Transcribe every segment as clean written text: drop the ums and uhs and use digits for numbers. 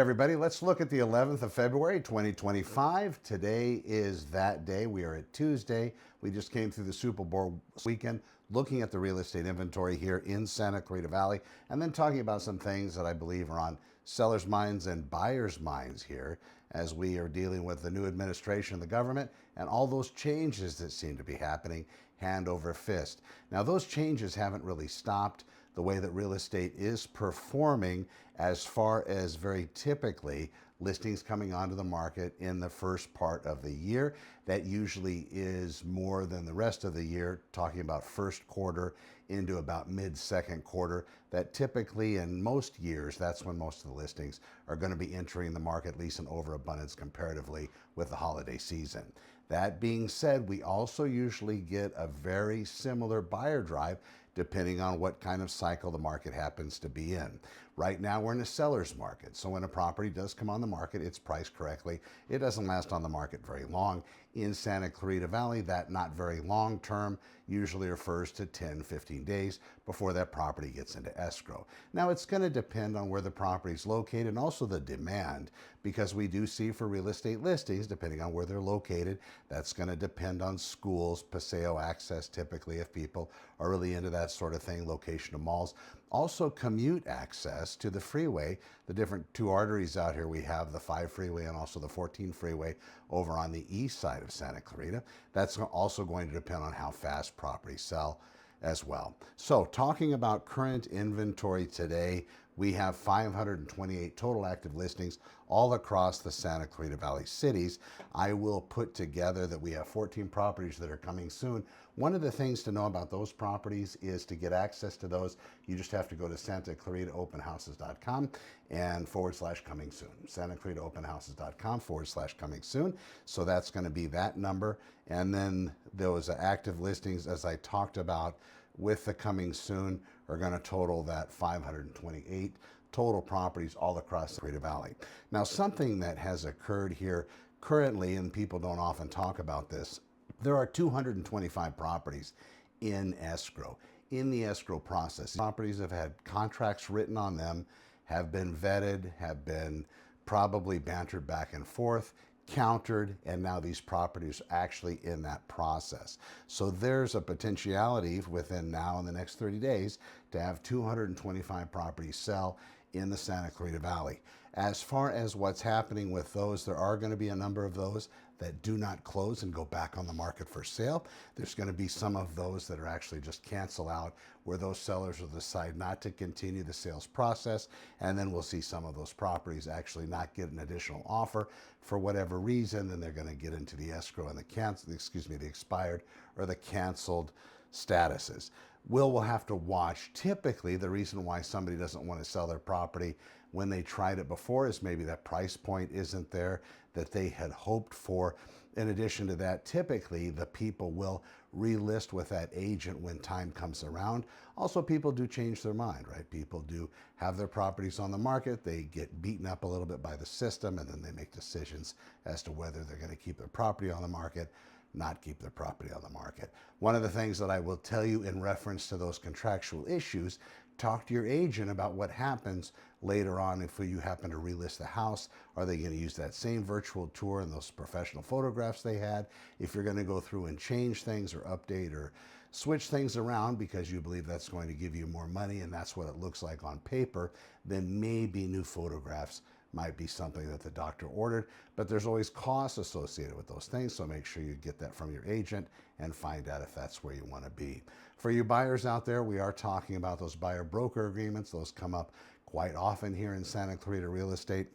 Everybody, let's look at the 11th of February 2025. Today is that day. We are at Tuesday. We just came through the Super Bowl weekend looking at the real estate inventory here in Santa Clarita Valley and then talking about some things that I believe are on sellers' minds and buyers' minds here as we are dealing with the new administration of the government and all those changes that seem to be happening hand over fist. Now, those changes haven't really stopped the way that real estate is performing as far as very typically listings coming onto the market in the first part of the year. That usually is more than the rest of the year, talking about first quarter into about mid-second quarter. That typically in most years, that's when most of the listings are going to be entering the market, at least in overabundance comparatively with the holiday season. That being said, we also usually get a very similar buyer drive depending on what kind of cycle the market happens to be in. Right now, we're in a seller's market. So when a property does come on the market, it's priced correctly. It doesn't last on the market very long. In Santa Clarita Valley, that not very long term usually refers to 10, 15 days before that property gets into escrow. Now, it's going to depend on where the property is located and also the demand, because we do see for real estate listings, depending on where they're located, that's going to depend on schools, paseo access, typically, if people are really into that sort of thing, location of malls. Also commute access to the freeway, the different two arteries out here. We have the 5 freeway and also the 14 freeway over on the east side of Santa Clarita. That's also going to depend on how fast properties sell as well. So talking about current inventory today, we have 528 total active listings all across the Santa Clarita Valley cities. I will put together that we have 14 properties that are coming soon. One of the things to know about those properties is to get access to those, you just have to go to santaclaritaopenhouses.com and /coming soon. santaclaritaopenhouses.com /coming soon. So that's going to be that number. And then those active listings, as I talked about, with the coming soon are going to total that 528 total properties all across the Clarita Valley. Now, something that has occurred here currently, and people don't often talk about this, there are 225 properties in escrow. In the escrow process, properties have had contracts written on them, have been vetted, have been probably bantered back and forth, countered, and now these properties are actually in that process. So there's a potentiality within now in the next 30 days to have 225 properties sell in the Santa Clarita Valley. As far as what's happening with those, there are going to be a number of those that do not close and go back on the market for sale. There's going to be some of those that are actually just cancel out, where those sellers will decide not to continue the sales process, and then we'll see some of those properties actually not get an additional offer for whatever reason, and they're going to get into the escrow and the expired or the canceled statuses. We'll have to watch. Typically, the reason why somebody doesn't want to sell their property when they tried it before is maybe that price point isn't there that they had hoped for. In addition to that, typically the people will relist with that agent when time comes around. Also, people do change their mind, right? People do have their properties on the market, they get beaten up a little bit by the system, and then they make decisions as to whether they're going to keep their property on the market, not keep their property on the market. One of the things that I will tell you in reference to those contractual issues, talk to your agent about what happens later on if you happen to relist the house. Are they going to use that same virtual tour and those professional photographs they had? If you're going to go through and change things or update or switch things around because you believe that's going to give you more money and that's what it looks like on paper, then maybe new photographs might be something that the doctor ordered, but there's always costs associated with those things, so make sure you get that from your agent and find out if that's where you want to be. For you buyers out there, we are talking about those buyer-broker agreements. Those come up quite often here in Santa Clarita real estate.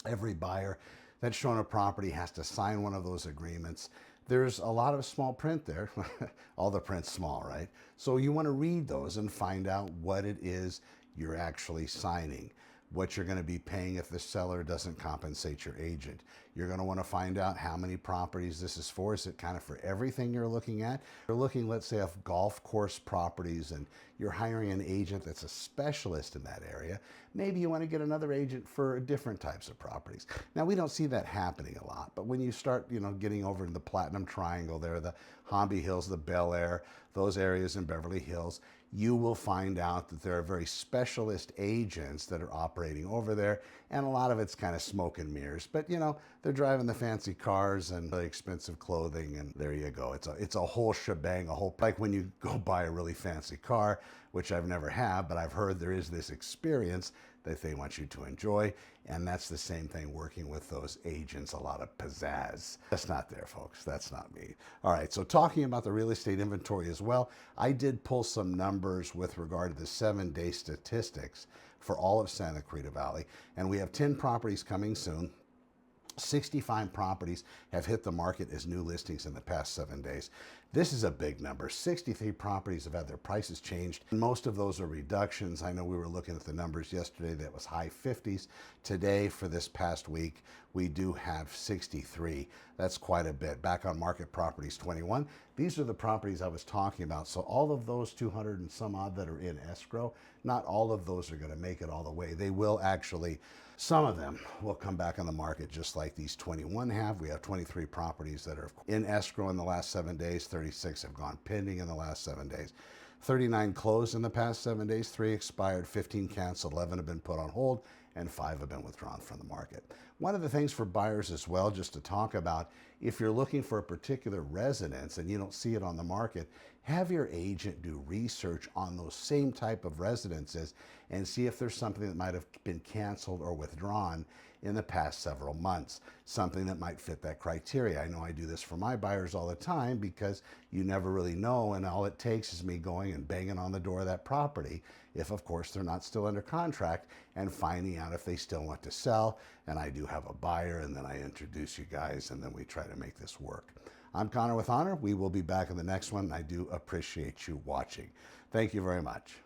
Every buyer that's shown a property has to sign one of those agreements. There's a lot of small print there. All the print's small, right? So you want to read those and find out what it is you're actually signing, what you're going to be paying if the seller doesn't compensate your agent. You're going to want to find out how many properties this is for. Is it kind of for everything you're looking at? You're looking, let's say, of golf course properties and you're hiring an agent that's a specialist in that area. Maybe you want to get another agent for different types of properties. Now, we don't see that happening a lot, but when you start, getting over in the Platinum Triangle there, the Holmby Hills, the Bel Air, those areas in Beverly Hills, you will find out that there are very specialist agents that are operating over there, and a lot of it's kind of smoke and mirrors. But you know, they're driving the fancy cars and really expensive clothing, and there you go. It's a whole shebang, a whole, like when you go buy a really fancy car, which I've never had, but I've heard there is this experience that they want you to enjoy. And that's the same thing working with those agents, a lot of pizzazz. That's not there, folks. That's not me. All right, so talking about the real estate inventory as well, I did pull some numbers with regard to the 7-day statistics for all of Santa Clarita Valley. And we have 10 properties coming soon. 65 properties have hit the market as new listings in the past 7 days. This is a big number. 63 properties have had their prices changed. Most of those are reductions. I know we were looking at the numbers yesterday that was high 50s. Today, for this past week, we do have 63. That's quite a bit. Back on market properties, 21. These are the properties I was talking about. So all of those 200 and some odd that are in escrow, not all of those are going to make it all the way. They will actually, some of them will come back on the market just like these 21 have. We have 23 properties that are in escrow in the last 7 days. 36 have gone pending in the last 7 days. 39 closed in the past 7 days. 3 expired, 15 canceled, 11 have been put on hold, and 5 have been withdrawn from the market. One of the things for buyers as well, just to talk about, if you're looking for a particular residence and you don't see it on the market, have your agent do research on those same type of residences and see if there's something that might have been canceled or withdrawn in the past several months, something that might fit that criteria. I know I do this for my buyers all the time because you never really know, and all it takes is me going and banging on the door of that property, if of course they're not still under contract, and finding out if they still want to sell. And I do have a buyer, and then I introduce you guys, and then we try to make this work. I'm Connor with Honor. We will be back in the next one. I do appreciate you watching. Thank you very much.